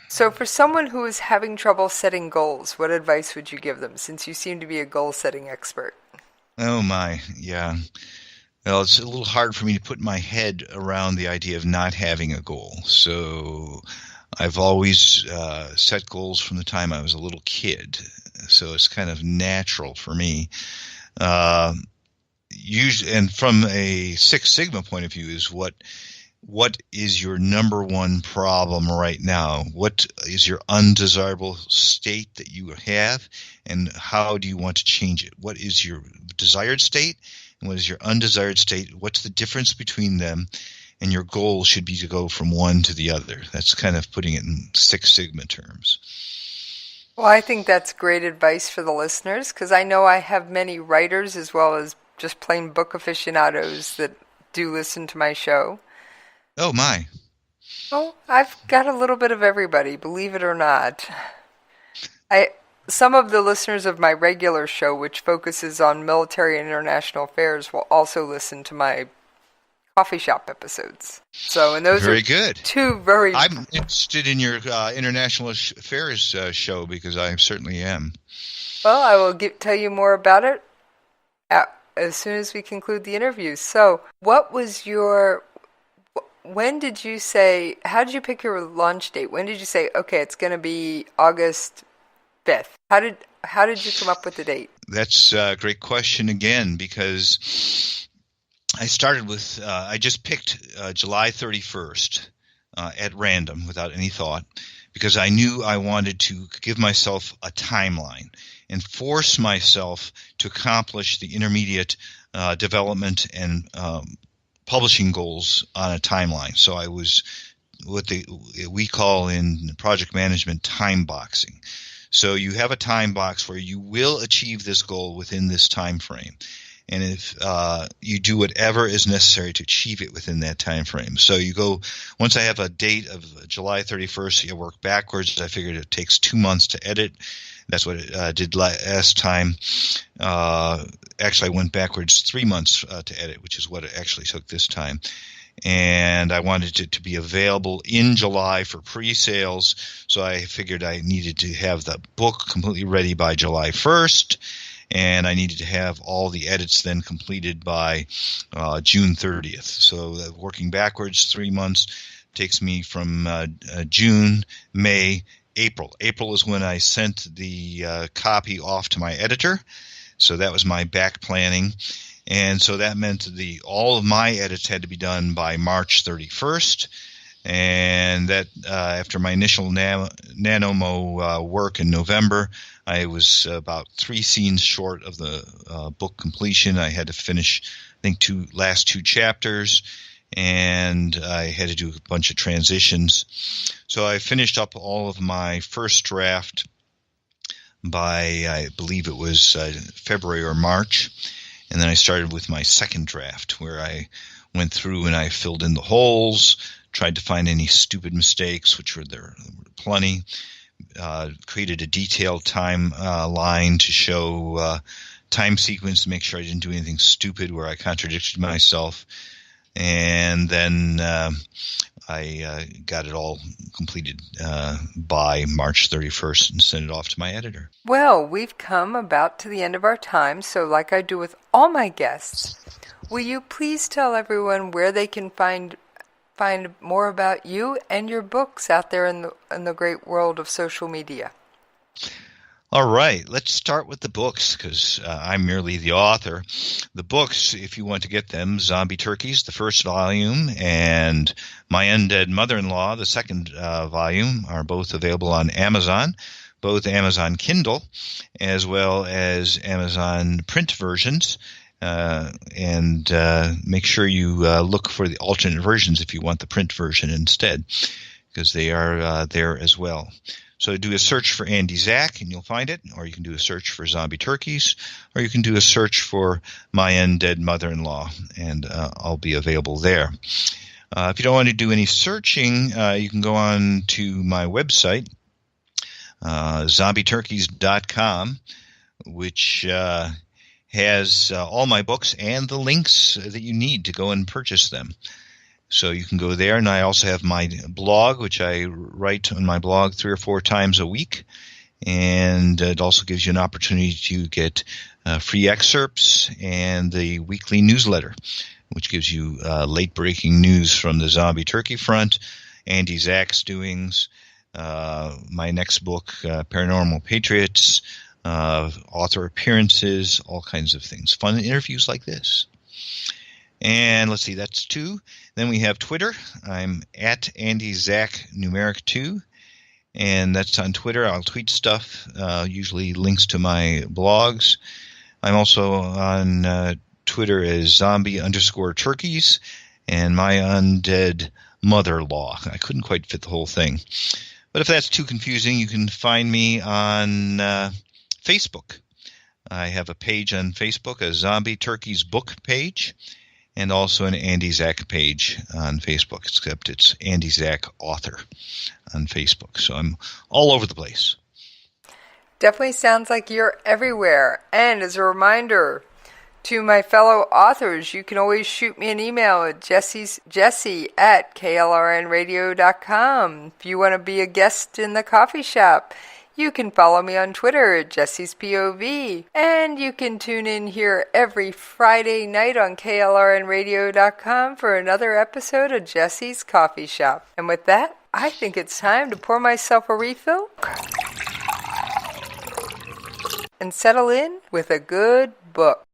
So for someone who is having trouble setting goals, what advice would you give them, since you seem to be a goal-setting expert? Oh, my, yeah. Well, it's a little hard for me to put my head around the idea of not having a goal. So I've always set goals from the time I was a little kid. So it's kind of natural for me. Usually, and from a Six Sigma point of view, is what is your number one problem right now? What is your undesirable state that you have, and how do you want to change it? What is your desired state? And what is your undesired state? What's the difference between them? And your goal should be to go from one to the other. That's kind of putting it in Six Sigma terms. Well, I think that's great advice for the listeners, because I know I have many writers as well as just plain book aficionados that do listen to my show. Oh, my. Oh, I've got a little bit of everybody, believe it or not. Some of the listeners of my regular show, which focuses on military and international affairs, will also listen to my coffee shop episodes. So, and those very are good. Two very. I'm interested in your international affairs show because I certainly am. Well, I will tell you more about it as soon as we conclude the interview. So, what was your? When did you say? How did you pick your launch date? When did you say, okay, it's going to be August 5th? How did you come up with the date? That's a great question again, because I started with, I just picked July 31st at random without any thought, because I knew I wanted to give myself a timeline and force myself to accomplish the intermediate development and publishing goals on a timeline. So I was what we call in project management time boxing. So you have a time box where you will achieve this goal within this time frame. And if you do whatever is necessary to achieve it within that time frame. So you go, once I have a date of July 31st, you work backwards. I figured it takes 2 months to edit. That's what it did last time. Actually, I went backwards 3 months to edit, which is what it actually took this time. And I wanted it to be available in July for pre-sales, so I figured I needed to have the book completely ready by July 1st, and I needed to have all the edits then completed by June 30th. So working backwards 3 months takes me from June, May, April. April is when I sent the copy off to my editor, so that was my back planning. And so that meant all of my edits had to be done by March 31st. And that after my initial NaNoMo work in November, I was about 3 scenes short of the book completion. I had to finish, I think, last two chapters, and I had to do a bunch of transitions. So I finished up all of my first draft by, I believe it was February or March. And then I started with my second draft, where I went through and I filled in the holes, tried to find any stupid mistakes, which there were plenty, created a detailed time line to show time sequence to make sure I didn't do anything stupid where I contradicted myself. And then I got it all completed by March 31st and sent it off to my editor. Well, we've come about to the end of our time, so like I do with all my guests, will you please tell everyone where they can find more about you and your books out there in the great world of social media? All right, let's start with the books, because I'm merely the author. The books, if you want to get them, Zombie Turkeys, the first volume, and My Undead Mother-in-Law, the second volume, are both available on Amazon, both Amazon Kindle, as well as Amazon print versions. And make sure you look for the alternate versions if you want the print version instead, because they are there as well. So do a search for Andy Zack and you'll find it, or you can do a search for Zombie Turkeys, or you can do a search for My Undead Mother-in-Law, and I'll be available there. If you don't want to do any searching, you can go on to my website, zombieturkeys.com, which has all my books and the links that you need to go and purchase them. So you can go there, and I also have my blog, which I write on my blog 3 or 4 times a week, and it also gives you an opportunity to get free excerpts and the weekly newsletter, which gives you late-breaking news from the Zombie Turkey front, Andy Zack's doings, my next book, Paranormal Patriots, author appearances, all kinds of things, fun interviews like this. And let's see, that's 2. Then we have Twitter. I'm at Andy Zack numeric 2, and that's on Twitter. I'll tweet stuff, usually links to my blogs. I'm also on Twitter as zombie_turkeys and My Undead Mother-in-Law. I couldn't quite fit the whole thing. But if that's too confusing, you can find me on Facebook. I have a page on Facebook, a Zombie Turkeys book page. and also an Andy Zach page on Facebook, except it's Andy Zach Author on Facebook. So I'm all over the place. Definitely sounds like you're everywhere. And as a reminder to my fellow authors, you can always shoot me an email at Jesse@KLRNradio.com. If you want to be a guest in the coffee shop, you can follow me on Twitter at Jesse's POV. And you can tune in here every Friday night on KLRNradio.com for another episode of Jesse's Coffee Shop. And with that, I think it's time to pour myself a refill and settle in with a good book.